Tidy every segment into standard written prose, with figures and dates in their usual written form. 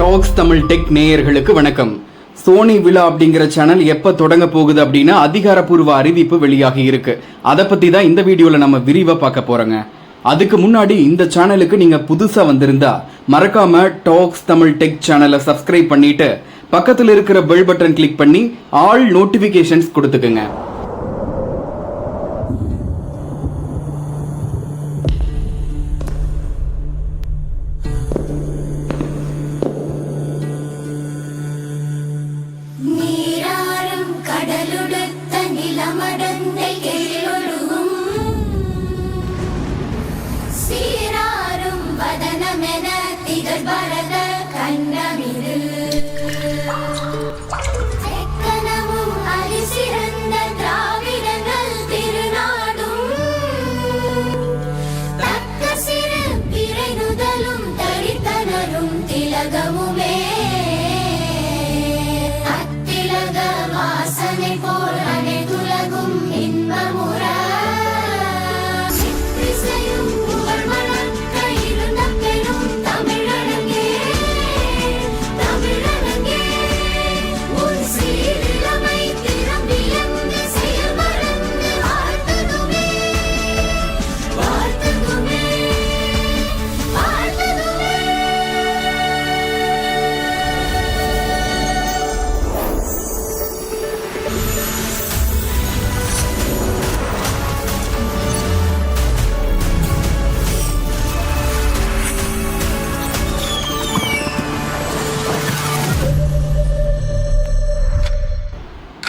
Tax Tamil tech நேயர்களுக்கு வணக்கம். Sony விழா அப்படிங்கிற சேனல் எப்ப தொடங்க போகுது அப்படின்னா அதிகாரப்பூர்வ அறிவிப்பு வெளியாகி இருக்கு. அதை பத்தி தான் இந்த வீடியோல நம்ம விரிவா பார்க்க போறோங்க. அதுக்கு முன்னாடி இந்த சேனலுக்கு நீங்க புதுசா வந்திருந்தா மறக்காம டாக்ஸ் தமிழ் டெக் சேனலை சப்ஸ்கிரைப் பண்ணிட்டு பக்கத்தில் இருக்கிற பெல் பட்டன் கிளிக் பண்ணி ஆல் நோட்டிபிகேஷன்ஸ் கொடுத்துக்குங்க.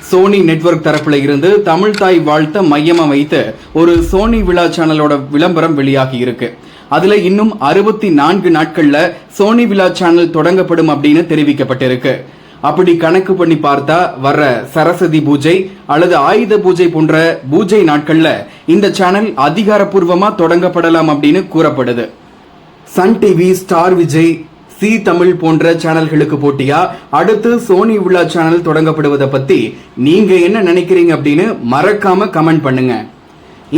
சோனி நெட்வொர்க் தரப்புல இருந்து தமிழ் தாய் வாழ்த்த மையமா வைத்து ஒரு சோனி விழா சேனலோட விளம்பரம் வெளியாகி இருக்கு. அதுல இன்னும் 64 நாட்கள்ல சோனி விழா சேனல் தொடங்கப்படும் அப்படின்னு தெரிவிக்கப்பட்டிருக்கு. அப்படி கணக்கு பண்ணி பார்த்தா வர்ற சரஸ்வதி பூஜை அல்லது ஆயுத பூஜை போன்ற பூஜை நாட்கள்ல இந்த சேனல் அதிகாரப்பூர்வமா தொடங்கப்படலாம் அப்படின்னு கூறப்படுது. Sun TV, Star Vijay, Zee Tamil போன்ற சேனல்களுக்கு போட்டியா அடுத்து சோனி விழா சேனல் தொடங்கப்படுவதை பத்தி நீங்க என்ன நினைக்கிறீங்க அப்படின்னு மறக்காம கமெண்ட் பண்ணுங்க.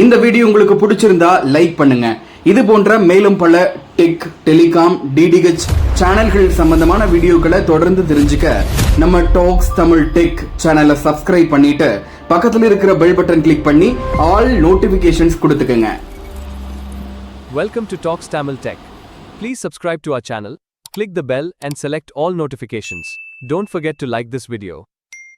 இந்த வீடியோ உங்களுக்கு பிடிச்சிருந்தா லைக் பண்ணுங்க. இது போன்ற மேலும் பல டெக், டெலிகாம், டிடிஹெச் சேனல்கள் சம்பந்தமான வீடியோக்களை தொடர்ந்து தெரிஞ்சுக்க நம்ம டாக்ஸ் தமிழ் டெக் சேனலை சப்ஸ்கிரைப் பண்ணிட்டு பக்கத்தில் இருக்கிற பெல் பட்டன் கிளிக் பண்ணி ஆல் நோட்டிபிகேஷன்ஸ் கொடுத்துக்கங்க. Welcome to Talks Tamil Tech. Please subscribe to our channel, click the bell and select all notifications. Don't forget to like this video.